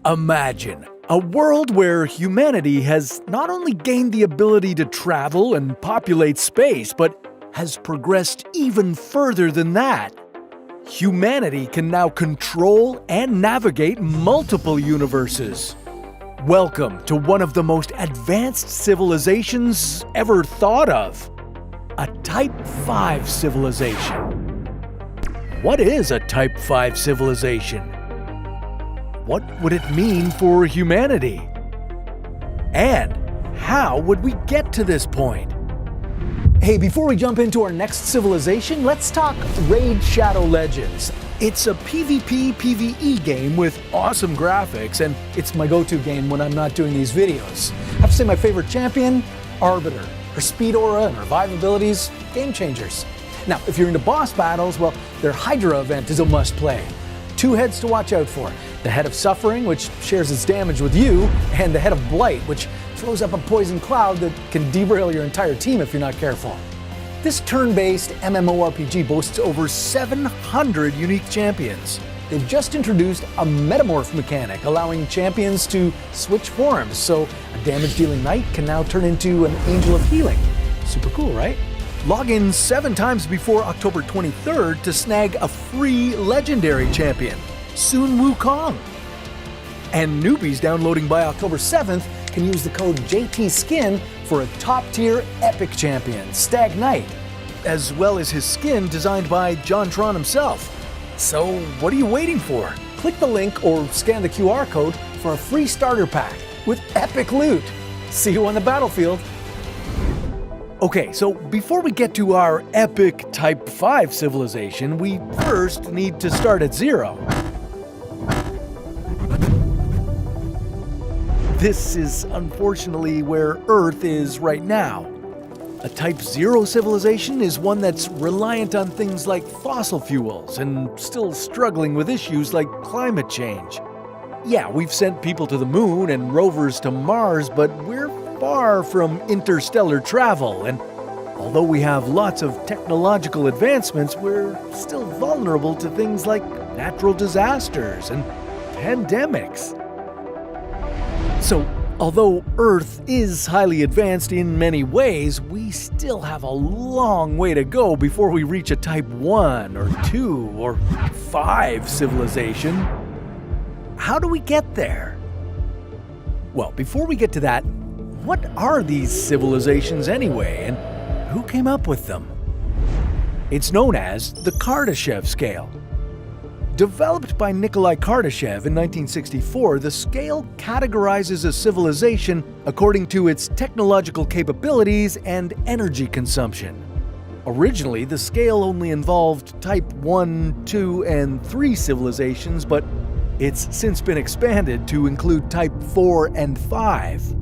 Imagine a world where humanity has not only gained the ability to travel and populate space, but has progressed even further than that. Humanity can now control and navigate multiple universes. Welcome to one of the most advanced civilizations ever thought of. A Type 5 civilization. What is a Type 5 civilization? What would it mean for humanity? And how would we get to this point? Hey, before we jump into our next civilization, let's talk Raid Shadow Legends. It's a PvP/PvE game with awesome graphics, and it's my go-to game when I'm not doing these videos. I have to say my favorite champion, Arbiter. Her speed aura and revive abilities, game changers. Now, if you're into boss battles, well, their Hydra event is a must-play. 2 heads to watch out for. The Head of Suffering, which shares its damage with you, and the Head of Blight, which throws up a poison cloud that can derail your entire team if you're not careful. This turn-based MMORPG boasts over 700 unique champions. They've just introduced a metamorph mechanic, allowing champions to switch forms, so a damage-dealing knight can now turn into an angel of healing. Super cool, right? Log in 7 times before October 23rd to snag a free legendary champion, Sun Wukong. And newbies downloading by October 7th can use the code JTSKIN for a top-tier epic champion, Stag Knight, as well as his skin designed by JonTron himself. So what are you waiting for? Click the link or scan the QR code for a free starter pack with epic loot. See you on the battlefield. Okay, so before we get to our epic Type 5 civilization, we first need to start at 0. This is unfortunately where Earth is right now. A Type 0 civilization is one that's reliant on things like fossil fuels and still struggling with issues like climate change. Yeah, we've sent people to the moon and rovers to Mars, but we're far from interstellar travel, and although we have lots of technological advancements, we're still vulnerable to things like natural disasters and pandemics. So, although Earth is highly advanced in many ways, we still have a long way to go before we reach a Type 1 or 2 or 5 civilization. How do we get there? Well, before we get to that, what are these civilizations anyway, and who came up with them? It's known as the Kardashev scale. Developed by Nikolai Kardashev in 1964, the scale categorizes a civilization according to its technological capabilities and energy consumption. Originally, the scale only involved Type 1, 2, and 3 civilizations, but it's since been expanded to include Type 4 and 5.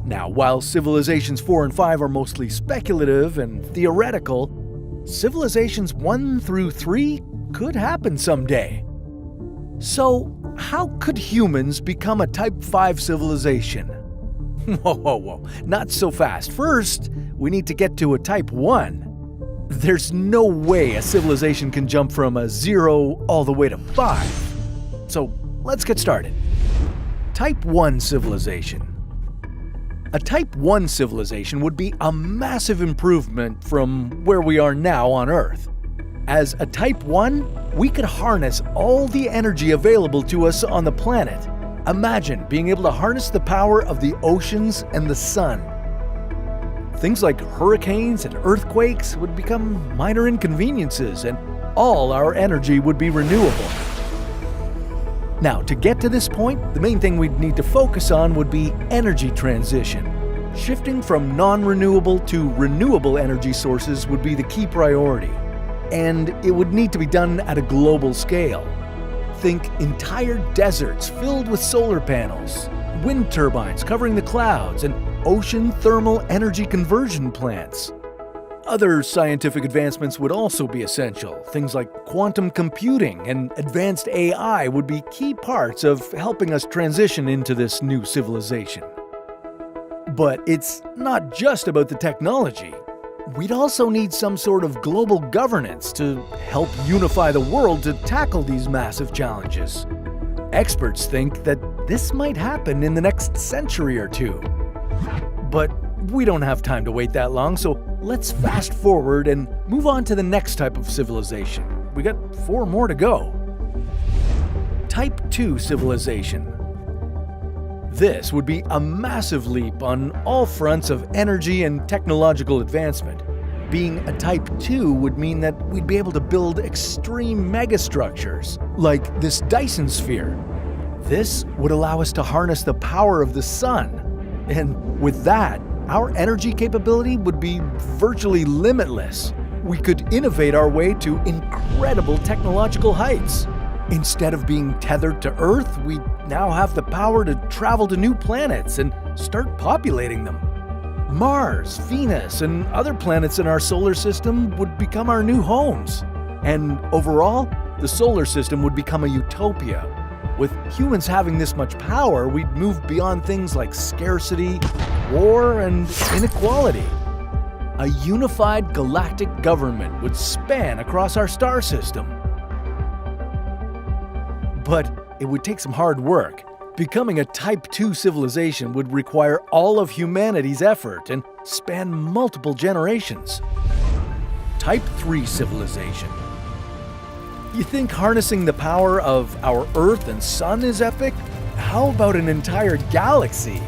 Now, while civilizations 4 and 5 are mostly speculative and theoretical, civilizations 1 through 3 could happen someday. So, how could humans become a Type 5 civilization? Whoa, not so fast. First, we need to get to a Type 1. There's no way a civilization can jump from a 0 all the way to 5. So, let's get started. Type 1 civilization. A Type 1 civilization would be a massive improvement from where we are now on Earth. As a Type 1, we could harness all the energy available to us on the planet. Imagine being able to harness the power of the oceans and the sun. Things like hurricanes and earthquakes would become minor inconveniences, and all our energy would be renewable. Now, to get to this point, the main thing we'd need to focus on would be energy transition. Shifting from non-renewable to renewable energy sources would be the key priority. And it would need to be done at a global scale. Think entire deserts filled with solar panels, wind turbines covering the clouds, and ocean thermal energy conversion plants. Other scientific advancements would also be essential. Things like quantum computing and advanced AI would be key parts of helping us transition into this new civilization. But it's not just about the technology. We'd also need some sort of global governance to help unify the world to tackle these massive challenges. Experts think that this might happen in the next century or two. But we don't have time to wait that long, so let's fast forward and move on to the next type of civilization. We got 4 more to go. Type 2 civilization. This would be a massive leap on all fronts of energy and technological advancement. Being a Type 2 would mean that we'd be able to build extreme megastructures, like this Dyson sphere. This would allow us to harness the power of the sun. And with that, our energy capability would be virtually limitless. We could innovate our way to incredible technological heights. Instead of being tethered to Earth, we now have the power to travel to new planets and start populating them. Mars, Venus, and other planets in our solar system would become our new homes. And overall, the solar system would become a utopia. With humans having this much power, we'd move beyond things like scarcity, war, and inequality. A unified galactic government would span across our star system. But it would take some hard work. Becoming a Type 2 civilization would require all of humanity's effort and span multiple generations. Type 3 civilization. You think harnessing the power of our Earth and Sun is epic? How about an entire galaxy?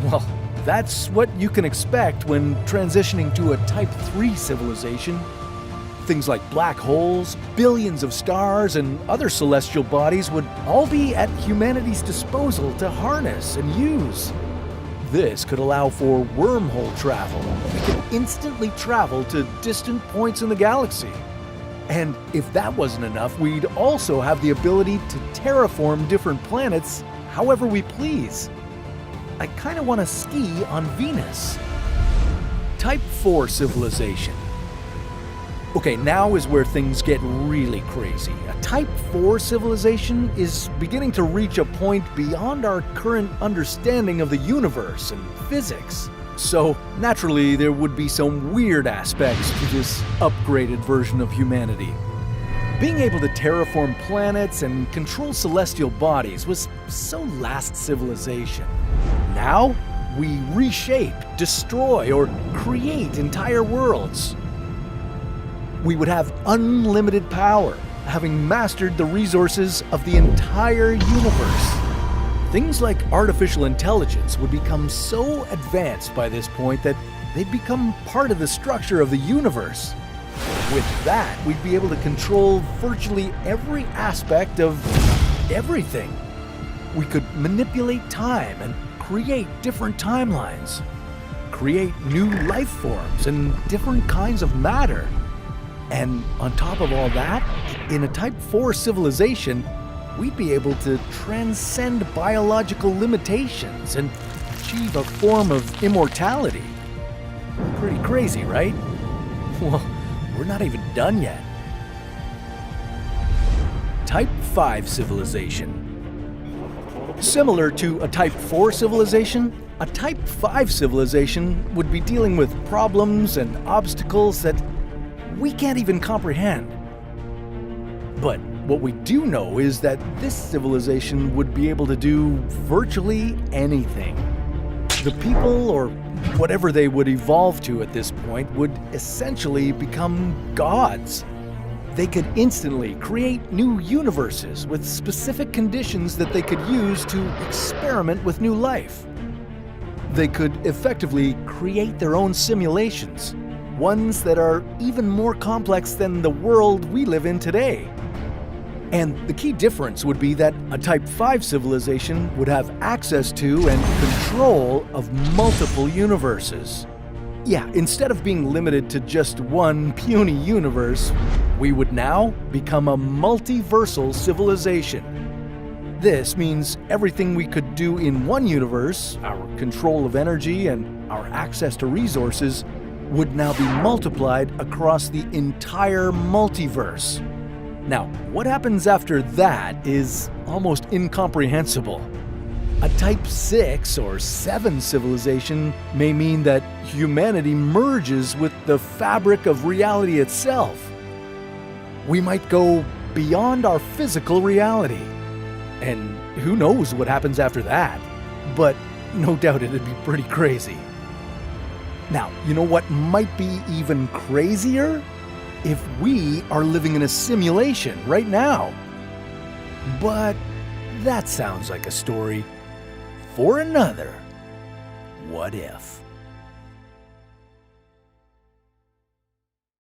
Well, that's what you can expect when transitioning to a Type 3 civilization. Things like black holes, billions of stars, and other celestial bodies would all be at humanity's disposal to harness and use. This could allow for wormhole travel. We could instantly travel to distant points in the galaxy. And if that wasn't enough, we'd also have the ability to terraform different planets however we please. I kind of want to ski on Venus. Type 4 civilization. Okay, now is where things get really crazy. A Type 4 civilization is beginning to reach a point beyond our current understanding of the universe and physics. So, naturally, there would be some weird aspects to this upgraded version of humanity. Being able to terraform planets and control celestial bodies was so last civilization. Now, we reshape, destroy, or create entire worlds. We would have unlimited power, having mastered the resources of the entire universe. Things like artificial intelligence would become so advanced by this point that they'd become part of the structure of the universe. With that, we'd be able to control virtually every aspect of everything. We could manipulate time and create different timelines, create new life forms and different kinds of matter. And on top of all that, in a Type 4 civilization, we'd be able to transcend biological limitations and achieve a form of immortality. Pretty crazy, right? Well, we're not even done yet. Type 5 civilization. Similar to a Type 4 civilization, a Type 5 civilization would be dealing with problems and obstacles that we can't even comprehend. But what we do know is that this civilization would be able to do virtually anything. The people, or whatever they would evolve to at this point, would essentially become gods. They could instantly create new universes with specific conditions that they could use to experiment with new life. They could effectively create their own simulations, ones that are even more complex than the world we live in today. And the key difference would be that a Type 5 civilization would have access to and control of multiple universes. Yeah, instead of being limited to just one puny universe, we would now become a multiversal civilization. This means everything we could do in one universe, our control of energy and our access to resources, would now be multiplied across the entire multiverse. Now, what happens after that is almost incomprehensible. A Type 6 or 7 civilization may mean that humanity merges with the fabric of reality itself. We might go beyond our physical reality. And who knows what happens after that? But no doubt it'd be pretty crazy. Now, you know what might be even crazier? If we are living in a simulation right now. But that sounds like a story for another What If.